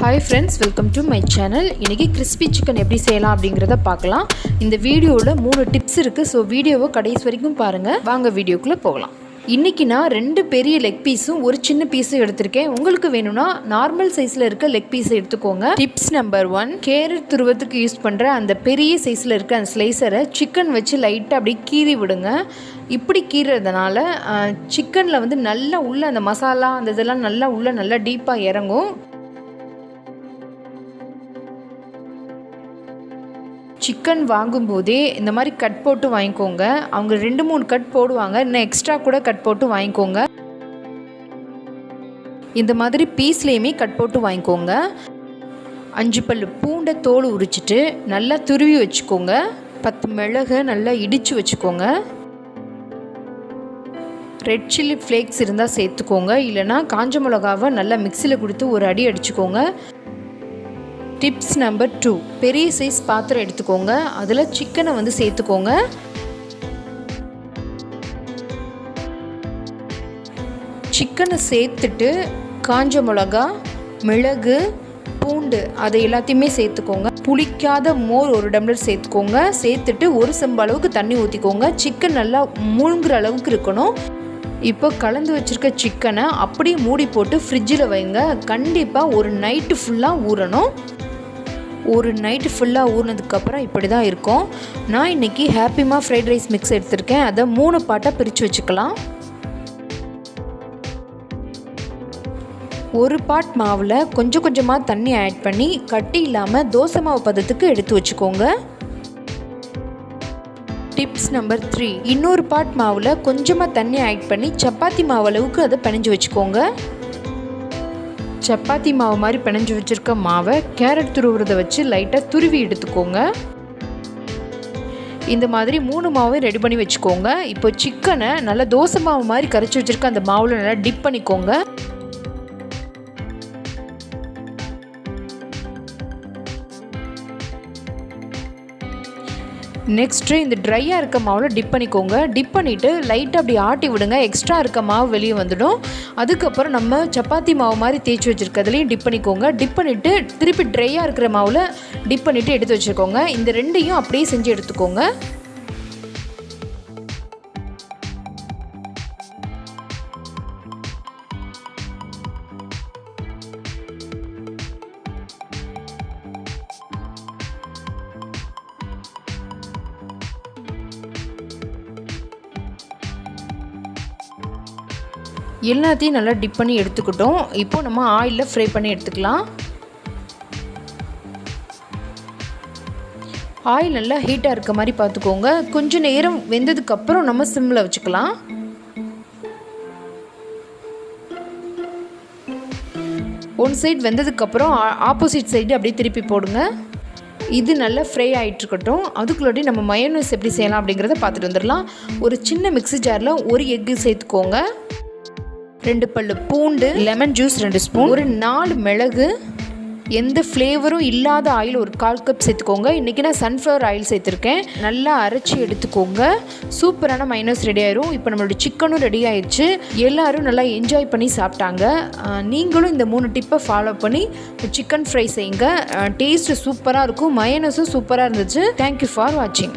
Hi friends, welcome to my channel. இன்னைக்கு crispy chicken எப்படி செய்யலாம் அப்படிங்கறத பார்க்கலாம். இந்த வீடியோல 3 டிப்ஸ் இருக்கு. சோ வீடியோவை கடைசி வரைக்கும் பாருங்க. வாங்க வீடியோக்குள்ள போகலாம். இன்னைக்கு நான் 2 பெரிய லெக் பீஸும் ஒரு சின்ன பீஸும் எடுத்துர்க்கேன். உங்களுக்கு வேணும்னா நார்மல் சைஸ்ல இருக்க லெக் பீஸ் எடுத்துக்கோங்க. டிப்ஸ் நம்பர் 1, கேரட் துருவத்துக்கு யூஸ் பண்ற அந்த பெரிய சைஸ்ல இருக்க அந்த ஸ்லைசரை சிக்கன் வச்சு லைட்டா அப்படியே கீறி விடுங்க. இப்படி கீறறதுனால சிக்கன்ல வந்து நல்லா உள்ள அந்த மசாலா அந்த இதெல்லாம் நல்லா உள்ள நல்லா டீப்பா இறங்கும். சிக்கன் வாங்கும்போதே இந்த மாதிரி கட் போட்டு வாங்கிக்கோங்க. அவங்க 2-3 கட் போடுவாங்க, இன்னும் எக்ஸ்ட்ரா கூட கட் போட்டு வாங்கிக்கோங்க. இந்த மாதிரி பீஸ்லேயுமே கட் போட்டு வாங்கிக்கோங்க. 5 பல்லு பூண்டை தோல் உரிச்சிட்டு நல்லா துருவி வச்சுக்கோங்க. 10 மிளகு நல்லா இடித்து வச்சுக்கோங்க. ரெட் சில்லி ஃப்ளேக்ஸ் இருந்தால் சேர்த்துக்கோங்க, இல்லைனா காஞ்ச மிளகாவை நல்லா மிக்சியில் கொடுத்து ஒரு அடி அடிச்சுக்கோங்க. டிப்ஸ் நம்பர் 2, பெரிய சைஸ் பாத்திரம் எடுத்துக்கோங்க. அதில் சிக்கனை வந்து சேர்த்துக்கோங்க. சிக்கனை சேர்த்துட்டு காஞ்ச மிளகா, மிளகு, பூண்டு அதை எல்லாத்தையுமே சேர்த்துக்கோங்க. புளிக்காத மோர் 1 டம்ளர் சேர்த்துக்கோங்க. சேர்த்துட்டு 1 செம்பு அளவுக்கு தண்ணி ஊற்றிக்கோங்க. சிக்கன் நல்லா மூழ்கிற அளவுக்கு இருக்கணும். இப்போ கலந்து வச்சுருக்க சிக்கனை அப்படியே மூடி போட்டு ஃப்ரிட்ஜில் வைங்க. கண்டிப்பாக ஒரு நைட்டு ஃபுல்லாக ஊறணும். ஒரு நைட்டு ஃபுல்லாக ஊறினதுக்கப்புறம் இப்படி தான் இருக்கும். நான் இன்றைக்கி ஹாப்பிமா ஃப்ரைட் ரைஸ் மிக்ஸ் எடுத்திருக்கேன். அதை 3 பாட்டாக பிரித்து வச்சுக்கலாம். ஒரு பாட் மாவில் கொஞ்சம் கொஞ்சமாக தண்ணி ஆட் பண்ணி கட்டி இல்லாமல் தோசை மாவு பதத்துக்கு எடுத்து வச்சுக்கோங்க. டிப்ஸ் நம்பர் 3, இன்னொரு பாட் மாவில் கொஞ்சமாக தண்ணி ஆட் பண்ணி சப்பாத்தி மாவு அளவுக்கு அதை பிணைஞ்சு வச்சுக்கோங்க. சப்பாத்தி மாவு மாதிரி பிணைஞ்சு வச்சுருக்க மாவை கேரட் துருவுறதை வச்சு லைட்டாக துருவி எடுத்துக்கோங்க. இந்த மாதிரி 3 மாவையும் ரெடி பண்ணி வச்சுக்கோங்க. இப்போ சிக்கனை நல்லா தோசை மாவு மாதிரி கரைச்சி வச்சுருக்க அந்த மாவில் நல்லா டிப் பண்ணிக்கோங்க. நெக்ஸ்ட்டு இந்த ட்ரையாக இருக்க மாவில் டிப் பண்ணிக்கோங்க. டிப் பண்ணிவிட்டு லைட்டாக அப்படி ஆட்டி விடுங்க. எக்ஸ்ட்ரா இருக்க மாவு வெளியே வந்துடும். அதுக்கப்புறம் நம்ம சப்பாத்தி மாவு மாதிரி தேய்ச்சி வச்சுருக்கிறதுலையும் டிப் பண்ணிக்கோங்க. டிப் பண்ணிவிட்டு திருப்பி ட்ரையாக இருக்கிற மாவில் டிப் பண்ணிவிட்டு எடுத்து வச்சுக்கோங்க. இந்த 2ஐயும் அப்படியே செஞ்சு எடுத்துக்கோங்க. எல்லாத்தையும் நல்லா டிப் பண்ணி எடுத்துக்கிட்டோம். இப்போ நம்ம ஆயிலில் ஃப்ரை பண்ணி எடுத்துக்கலாம். ஆயில் நல்லா ஹீட்டாக இருக்க மாதிரி பார்த்துக்கோங்க. கொஞ்சம் நேரம் வெந்ததுக்கப்புறம் நம்ம சிம்மில் வச்சுக்கலாம். ஒன் சைடு வெந்ததுக்கப்புறம் ஆப்போசிட் சைடு அப்படியே திருப்பி போடுங்க. இது நல்லா ஃப்ரை ஆகிட்டுருக்கட்டும். அதுக்குள்ளாடி நம்ம மயோனைஸ் எப்படி செய்யலாம் அப்படிங்கிறத பார்த்துட்டு வந்துடலாம். ஒரு சின்ன மிக்ஸி ஜாரில் 1 எக்கு சேர்த்துக்கோங்க. 2 பல்லு பூண்டு, லெமன் ஜூஸ் 2 ஸ்பூன், ஒரு 4 மிளகு, எந்த ஃப்ளேவரும் இல்லாத ஆயில் ஒரு 1/4 கப் சேர்த்துக்கோங்க. இன்றைக்கி நான் சன்ஃப்ளவர் ஆயில் சேர்த்துருக்கேன். நல்லா அரைச்சி எடுத்துக்கோங்க. சூப்பரான மைனஸ் ரெடி ஆயிரும். இப்போ நம்மளோட சிக்கனும் ரெடி ஆயிடுச்சு. எல்லோரும் நல்லா என்ஜாய் பண்ணி சாப்பிட்டாங்க. நீங்களும் இந்த 3 டிப்பை ஃபாலோ பண்ணி சிக்கன் ஃப்ரை செய்யுங்க. டேஸ்ட்டு சூப்பராக இருக்கும். மயோனைஸும் சூப்பராக இருந்துச்சு. தேங்க்யூ ஃபார் வாட்சிங்.